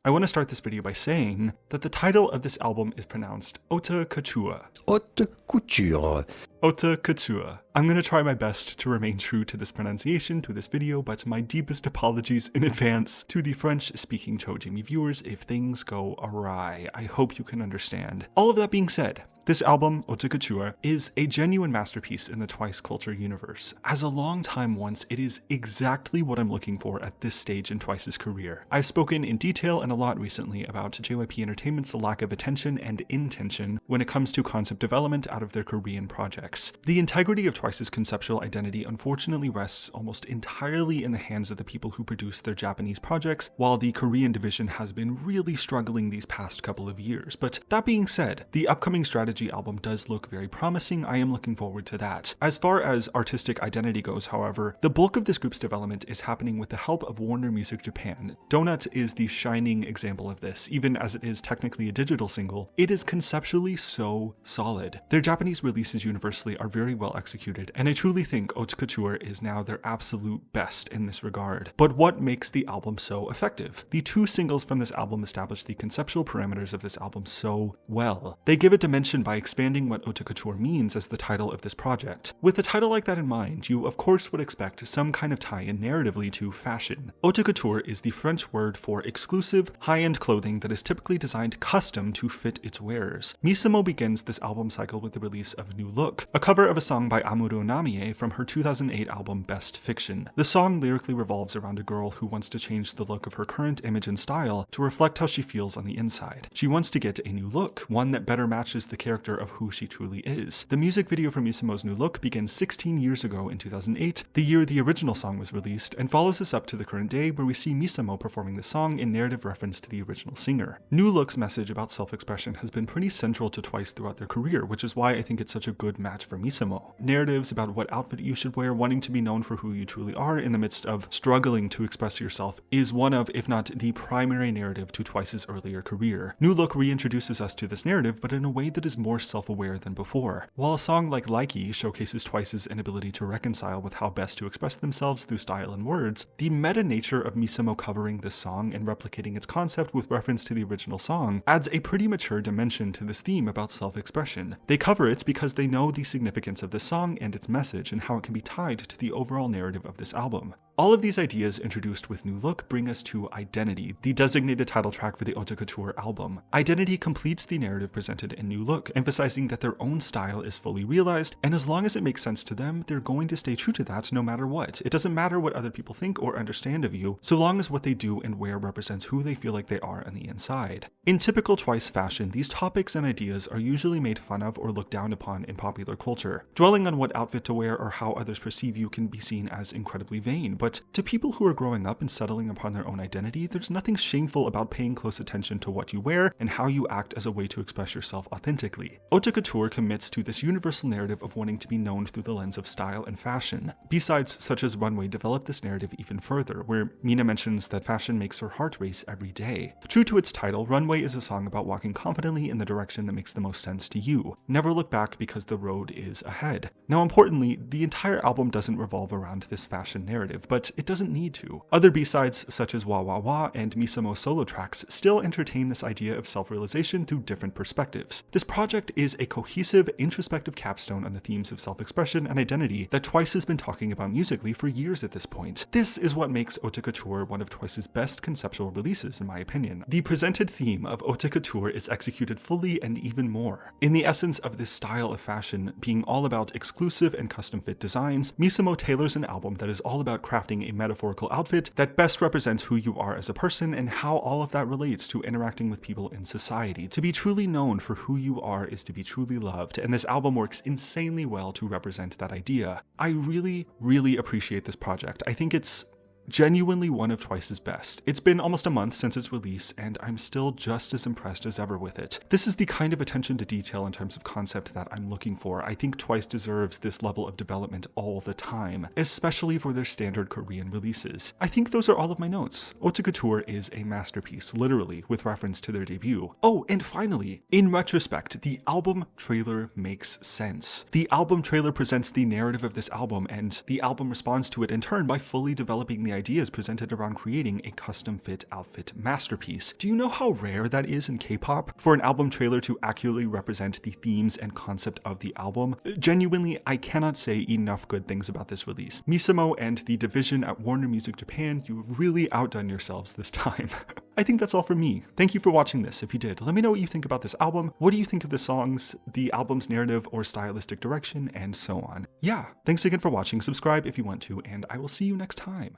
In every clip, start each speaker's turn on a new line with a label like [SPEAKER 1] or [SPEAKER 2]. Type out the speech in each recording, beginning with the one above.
[SPEAKER 1] I want to start this video by saying that the title of this album is pronounced Haute Couture.
[SPEAKER 2] Haute Couture.
[SPEAKER 1] Haute Couture. I'm going to try my best to remain true to this pronunciation through this video, but my deepest apologies in advance to the French-speaking choujimi viewers if things go awry. I hope you can understand. All of that being said, this album, Haute Couture, is a genuine masterpiece in the Twice culture universe. As a long-time once, it is exactly what I'm looking for at this stage in Twice's career. I've spoken in detail and a lot recently about JYP Entertainment's lack of attention and intention when it comes to concept development out of their Korean projects. The integrity of Twice's conceptual identity unfortunately rests almost entirely in the hands of the people who produce their Japanese projects, while the Korean division has been really struggling these past couple of years. But that being said, the upcoming Strategy album does look very promising. I am looking forward to that. As far as artistic identity goes, however, the bulk of this group's development is happening with the help of Warner Music Japan. Donut is the shining example of this. Even as it is technically a digital single, it is conceptually so solid. Their Japanese releases universally are very well executed, and I truly think Haute Couture is now their absolute best in this regard. But what makes the album so effective? The two singles from this album establish the conceptual parameters of this album so well. They give a dimension by expanding what Haute Couture means as the title of this project. With a title like that in mind, you of course would expect some kind of tie-in narratively to fashion. Haute Couture is the French word for exclusive, high-end clothing that is typically designed custom to fit its wearers. Misamo begins this album cycle with the release of New Look, a cover of a song by Amuro Namie from her 2008 album Best Fiction. The song lyrically revolves around a girl who wants to change the look of her current image and style to reflect how she feels on the inside. She wants to get a new look, one that better matches the character of who she truly is. The music video for Misamo's New Look begins 16 years ago in 2008, the year the original song was released, and follows us up to the current day where we see Misamo performing the song in narrative reference to the original singer. New Look's message about self-expression has been pretty central to Twice throughout their career, which is why I think it's such a good match for Misamo. Narratives about what outfit you should wear, wanting to be known for who you truly are in the midst of struggling to express yourself, is one of, if not the primary narrative to Twice's earlier career. New Look reintroduces us to this narrative, but in a way that is more self-aware than before. While a song like Likey showcases Twice's inability to reconcile with how best to express themselves through style and words, the meta nature of Misamo covering this song and replicating its concept with reference to the original song adds a pretty mature dimension to this theme about self-expression. They cover it because they know the significance of this song and its message and how it can be tied to the overall narrative of this album. All of these ideas introduced with New Look bring us to Identity, the designated title track for the Haute Couture album. Identity completes the narrative presented in New Look, emphasizing that their own style is fully realized, and as long as it makes sense to them, they're going to stay true to that no matter what. It doesn't matter what other people think or understand of you, so long as what they do and wear represents who they feel like they are on the inside. In typical Twice fashion, these topics and ideas are usually made fun of or looked down upon in popular culture. Dwelling on what outfit to wear or how others perceive you can be seen as incredibly vain, but to people who are growing up and settling upon their own identity, there's nothing shameful about paying close attention to what you wear and how you act as a way to express yourself authentically. Haute Couture commits to this universal narrative of wanting to be known through the lens of style and fashion. B-sides such as Runway develop this narrative even further, where Mina mentions that fashion makes her heart race every day. True to its title, Runway is a song about walking confidently in the direction that makes the most sense to you. Never look back because the road is ahead. Now importantly, the entire album doesn't revolve around this fashion narrative, but it doesn't need to. Other B-sides such as Wa Wa Wa and Misamo solo tracks still entertain this idea of self-realization through different perspectives. This project is a cohesive, introspective capstone on the themes of self-expression and identity that Twice has been talking about musically for years at this point. This is what makes Haute Couture one of Twice's best conceptual releases in my opinion. The presented theme of Haute Couture is executed fully and even more. In the essence of this style of fashion being all about exclusive and custom fit designs, Misamo tailors an album that is all about crafting a metaphorical outfit that best represents who you are as a person and how all of that relates to interacting with people in society. To be truly known for who you are is to be truly loved, and this album works insanely well to represent that idea. I really appreciate this project. I think it's genuinely one of Twice's best. It's been almost a month since its release, and I'm still just as impressed as ever with it. This is the kind of attention to detail in terms of concept that I'm looking for. I think Twice deserves this level of development all the time, especially for their standard Korean releases. I think those are all of my notes. Haute Couture is a masterpiece, literally, with reference to their debut. Oh, and finally, in retrospect, the album trailer makes sense. The album trailer presents the narrative of this album, and the album responds to it in turn by fully developing the the ideas presented around creating a custom fit outfit masterpiece. Do you know how rare that is in K-pop? For an album trailer to accurately represent the themes and concept of the album? Genuinely, I cannot say enough good things about this release. Misamo and the division at Warner Music Japan, you've really outdone yourselves this time. I think that's all from me. Thank you for watching this. If you did, let me know what you think about this album. What do you think of the songs, the album's narrative or stylistic direction, and so on. Yeah, thanks again for watching. Subscribe if you want to, and I will see you next time.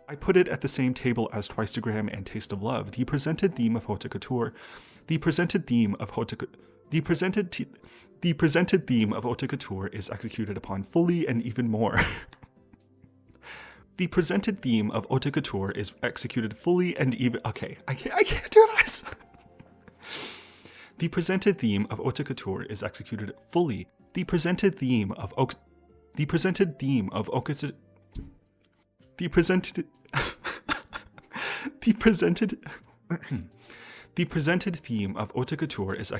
[SPEAKER 1] I put it at the same table as Twistagram and Taste of Love, the presented theme of Haute Couture. The presented theme of Haute Couture is executed upon fully and even more. The presented theme of Haute Couture is executed fully and even. Okay, I can't do this. The presented theme of Haute Couture is executed fully. The presented theme of The presented theme of Haute Couture. The presented theme of Haute Couture is